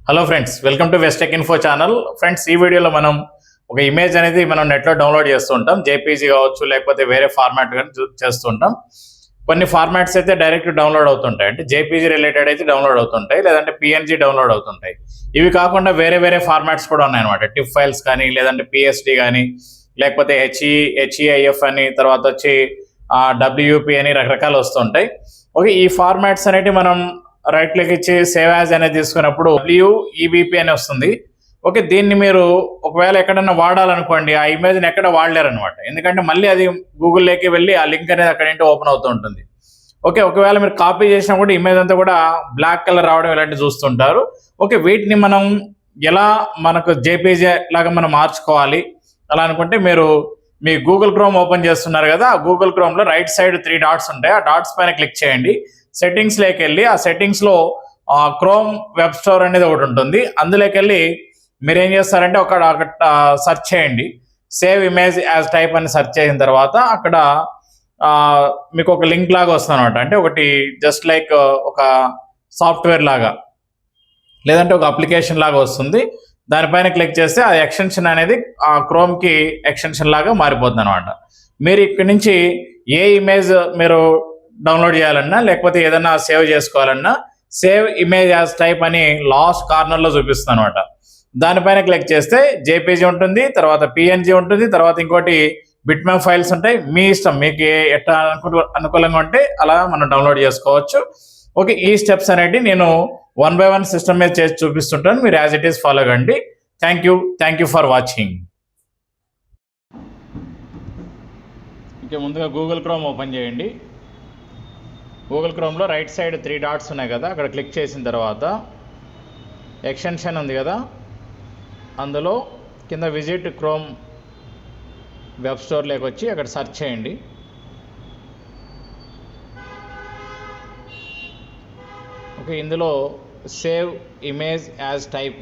Hello friends, welcome to west tech info channel. Friends, ఈ వీడియోలో మనం ఒక ఇమేజ్ అనేది మనం నెట్లో డౌన్లోడ్ చేస్తూ ఉంటాం. జేపీజీ కావచ్చు, లేకపోతే వేరే ఫార్మాట్ కానీ చేస్తూ ఉంటాం. కొన్ని ఫార్మాట్స్ అయితే డైరెక్ట్ డౌన్లోడ్ అవుతుంటాయి, అంటే జేపీజీ రిలేటెడ్ అయితే డౌన్లోడ్ అవుతుంటాయి, లేదంటే పిఎన్జీ డౌన్లోడ్ అవుతుంటాయి. ఇవి కాకుండా వేరే వేరే ఫార్మాట్స్ కూడా ఉన్నాయన్నమాట. టిప్ ఫైల్స్ కానీ, లేదంటే పిఎస్డి కానీ, లేకపోతే హెచ్ఈఐఎఫ్ అని, తర్వాత వచ్చి డబ్ల్యూపీ అని రకరకాలు వస్తుంటాయి. ఓకే, ఈ ఫార్మాట్స్ అనేవి మనం రైట్ క్లిక్ ఇచ్చి సేవ్ యాజ్ అనేది తీసుకున్నప్పుడు డబ్ల్యూఈబిపి అని వస్తుంది. ఓకే, దీన్ని మీరు ఒకవేళ ఎక్కడన్నా వాడాలనుకోండి, ఆ ఇమేజ్ని ఎక్కడ వాడలేరు అనమాట. ఎందుకంటే మళ్ళీ అది గూగుల్లోకి వెళ్ళి ఆ లింక్ అనేది అక్కడ ఏంటో ఓపెన్ అవుతూ ఉంటుంది. ఓకే, ఒకవేళ మీరు కాపీ చేసినా కూడా ఇమేజ్ అంతా కూడా బ్లాక్ కలర్ రావడం ఇలాంటివి చూస్తుంటారు. ఓకే, వీటిని మనం ఎలా మనకు జేపీజీ లాగా మనం మార్చుకోవాలి అలా అనుకుంటే, మీరు మీ గూగుల్ క్రోమ్ ఓపెన్ చేస్తున్నారు కదా, ఆ గూగుల్ క్రోమ్లో రైట్ సైడ్ 3 డాట్స్ ఉంటాయి. ఆ డాట్స్ పైన క్లిక్ చేయండి. సెట్టింగ్స్లోకి వెళ్ళి ఆ సెట్టింగ్స్లో క్రోమ్ వెబ్ స్టోర్ అనేది ఒకటి ఉంటుంది. అందులోకి వెళ్ళి మీరు ఏం చేస్తారంటే ఒక సెర్చ్ చేయండి, సేవ్ ఇమేజ్ యాజ్ టైప్ అని సెర్చ్ చేసిన తర్వాత అక్కడ మీకు ఒక లింక్ లాగా వస్తుంది అనమాట. అంటే ఒకటి జస్ట్ లైక్ ఒక సాఫ్ట్వేర్ లాగా, లేదంటే ఒక అప్లికేషన్ లాగా వస్తుంది. దానిపైన క్లిక్ చేస్తే ఆ ఎక్స్టెన్షన్ అనేది ఆ క్రోమ్కి ఎక్స్టెన్షన్ లాగా మారిపోతుంది అనమాట. మీరు ఇక్కడి నుంచి ఏ ఇమేజ్ మీరు డౌన్లోడ్ చేయాలన్నా, లేకపోతే ఏదన్నా సేవ్ చేసుకోవాలన్నా, సేవ్ ఇమేజ్ యాజ్ టైప్ అని లాస్ట్ కార్నర్లో చూపిస్తుంది అనమాట. దానిపైన క్లిక్ చేస్తే జేపీజీ ఉంటుంది, తర్వాత పిఎన్జీ ఉంటుంది, తర్వాత ఇంకోటి బిట్మ్యాప్ ఫైల్స్ ఉంటాయి. మీ ఇష్టం, మీకు ఎట్లా అనుకూలంగా ఉంటే అలా మనం డౌన్లోడ్ చేసుకోవచ్చు. ఓకే, ఈ స్టెప్స్ అనేవి నేను 1 by 1 సిస్టమ్ మీద చేసి చూపిస్తుంటాను. మీరు యాజ్ ఇట్ ఈస్ ఫాలో కండి. Thank you for watching. ఇంకా ముందుగా గూగుల్ క్రోమ్ ఓపెన్ చేయండి. గూగుల్ క్రోమ్లో రైట్ సైడ్ 3 డాట్స్ ఉన్నాయి కదా, అక్కడ క్లిక్ చేసిన తర్వాత ఎక్స్టెన్షన్ ఉంది కదా, అందులో కింద విజిట్ క్రోమ్ వెబ్ స్టోర్లోకి వచ్చి అక్కడ సెర్చ్ చేయండి. ఓకే, ఇందులో సేవ్ ఇమేజ్ యాజ్ టైప్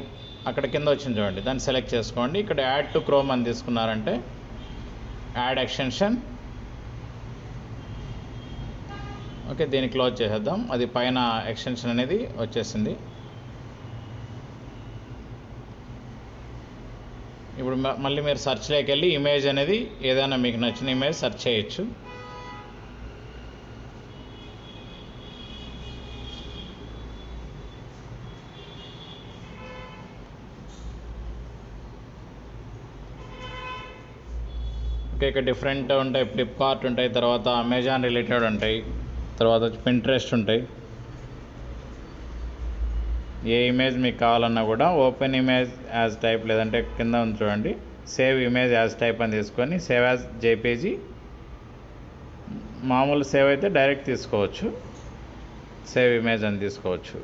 అక్కడ కింద వచ్చింది చూడండి, దాన్ని సెలెక్ట్ చేసుకోండి. ఇక్కడ యాడ్ టు క్రోమ్ అని తీసుకున్నారంటే యాడ్ ఎక్స్టెన్షన్. ఓకే, దీన్ని క్లోజ్ చేసేద్దాం. అది పైన ఎక్స్టెన్షన్ అనేది వచ్చేసింది. ఇప్పుడు మళ్ళీ మీరు సెర్చ్లోకి వెళ్ళి ఇమేజ్ అనేది ఏదైనా మీకు నచ్చిన ఇమేజ్ సెర్చ్ చేయొచ్చు. ఓకే, ఇక్కడ డిఫరెంట్ ఉంటాయి. ఫ్లిప్కార్ట్ ఉంటాయి, తర్వాత అమెజాన్ రిలేటెడ్ ఉంటాయి, తర్వాత పింట్రెస్ట్ ఉంటాయి. ఏ ఇమేజ్ మీకు కావాలన్నా కూడా ఓపెన్ ఇమేజ్ యాజ్ టైప్, లేదంటే కింద ఉంది చూడండి, సేవ్ ఇమేజ్ యాజ్ టైప్ అని తీసుకొని సేవ్ యాజ్ జేపీజీ. మామూలు సేవ్ అయితే డైరెక్ట్ తీసుకోవచ్చు, సేవ్ ఇమేజ్ అని తీసుకోవచ్చు.